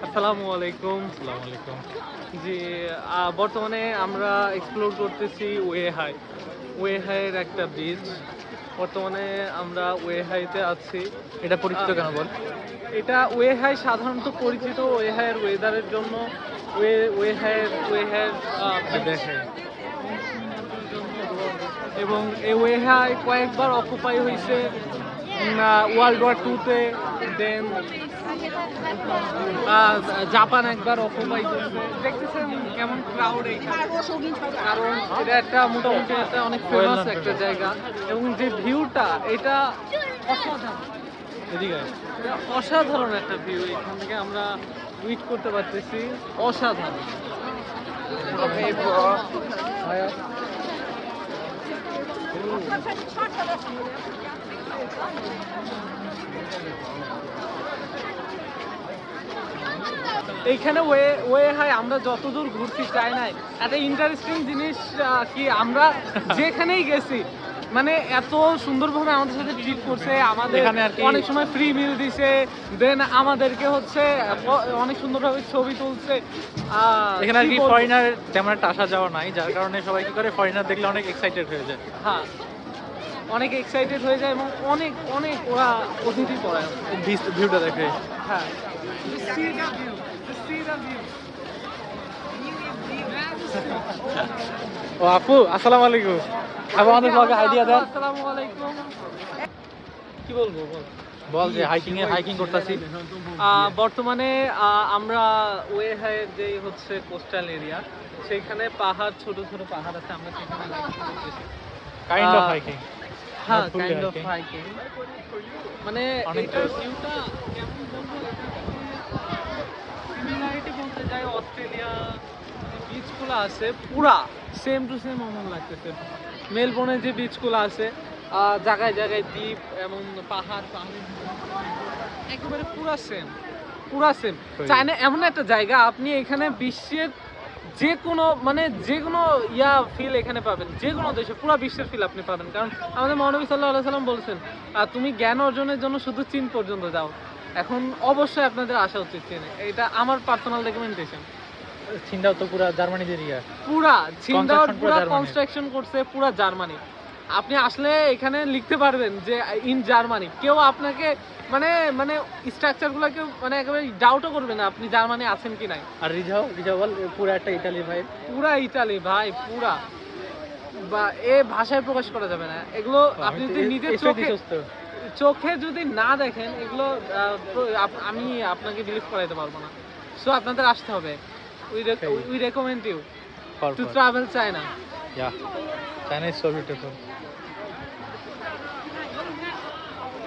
আসসালামু আলাইকুম। আসসালামু আলাইকুম। জি, বর্তমানে আমরা এক্সপ্লোর করতেছি ওয়েহাই। ওয়েহাইয়ের একটা বিচ। বর্তমানে আমরা ওয়েহাইতে আছি। এটা পরিচিত কেন বল? এটা ওয়েহাই সাধারণত পরিচিত ওয়েহাইয়ের ওয়েদারের জন্য। ওয়েহাইয়ের দেখে এবং এই ওয়েহাই কয়েকবার অকুপাই হয়েছে ওয়ার্ল্ড ওয়ার 2 তে। দেন জাপান একবার অকুপাই করছে। দেখতেছেন কেমন ক্রাউড এইখানে, কারণ এটা একটা মোটামুটি একটা অনেক ফেমাস একটা জায়গা এবং যে ভিউটা এটা অসাধারণ। এদিকে এটা অসাধারণ একটা ভিউ, এখান থেকে আমরা উইট করতে পারতেছি। অসাধারণ। এইখানে ওয়েহাই আমরা যতদূর ঘুরতে চাই নাই, একটা ইন্টারেস্টিং জিনিস কি আমরা যেখানেই গেছি মানে এত সুন্দরভাবে আমাদের সাথে ট্রিট করছে। আমাদের অনেক সময় ফ্রি মিল দিছে, দেন আমাদেরকে হচ্ছে অনেক সুন্দরভাবে ছবি তুলছে। এখানে আর কি ফরেনার তেমন একটা আসা যাওয়া নাই, যার কারণে সবাই কি করে ফরেনার দেখলে অনেক এক্সাইটেড হয়ে যায়। হ্যাঁ, অনেক এক্সাইটেড হয়ে যায় এবং অনেক অনেক ওরা অতিথি পড়ায় ভিউটা দেখে। হ্যাঁ, ও আপু, আসসালামু আলাইকুম। আপু আমাদের ব্লগে আইডিয়া দেন। আসসালামু আলাইকুম। কি বলবো বল? বল যে হাইকিং করতেছি। বর্তমানে আমরা ওয়েহাইয়ের যে হচ্ছে কোস্টাল এরিয়া, সেইখানে পাহাড়, ছোট ছোট পাহাড় আছে, আমরা সেখানে hiking করতেছি। Kind of hiking. হ্যাঁ, Not fully kind of hiking. Hiking. মানে অনেকটা। এটার ভিউটা কেমন বলবো, সিমিলারিটি বলতে যাই অস্ট্রেলিয়া যে বিচগুলো আছে পুরা সেম টু সেম আমার লাগতেছে। মেলবোর্নে যে বিচগুলো আছে জায়গায় জায়গায় দ্বীপ এবং পাহাড় একেবারে পুরা সেম। চায়না এমন একটা জায়গা, আপনি এখানে বিশ্বের যে কোনো ফিল এখানে পাবেন, যে কোনো দেশে পুরো বিশ্বের ফিল আপনি পাবেন। কারণ আমাদের মহানবী সাল্লাল্লাহু আলাইহি সাল্লাম বলেছেন তুমি জ্ঞান অর্জনের জন্য শুধু চীন পর্যন্ত যাও। এখন অবশ্যই আপনাদের আসা উচিত চীনে, এটা আমার পার্সোনাল রেকমেন্ডেশন। ছিনটাও তো পুরো জার্মানির এরিয়া। পুরা ছিনদাও পুরা জার্মানি। কনস্ট্রাকশন করছে পুরা জার্মানি। আপনি আসলে এখানে লিখতে পারবেন যে ইন জার্মানি। কেউ আপনাকে মানে মানে স্ট্রাকচারগুলো কেউ মানে একেবারে ডাউটও করবে না আপনি জার্মানি আছেন কি নাই। আর রিজাও বল পুরো একটা ইতালি ভাই। পুরা ইতালি ভাই, পুরা বা এ ভাষায় প্রকাশ করা যাবে না এগুলো। আপনি যদি নিজের চোখে যদি না দেখেন এগুলো আমি আপনাকে বিলিভ করাইতে পারবো না। সো আপনাদের আসতে হবে। We recommend you to travel China. Yeah, China is so beautiful.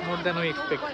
More than we expect.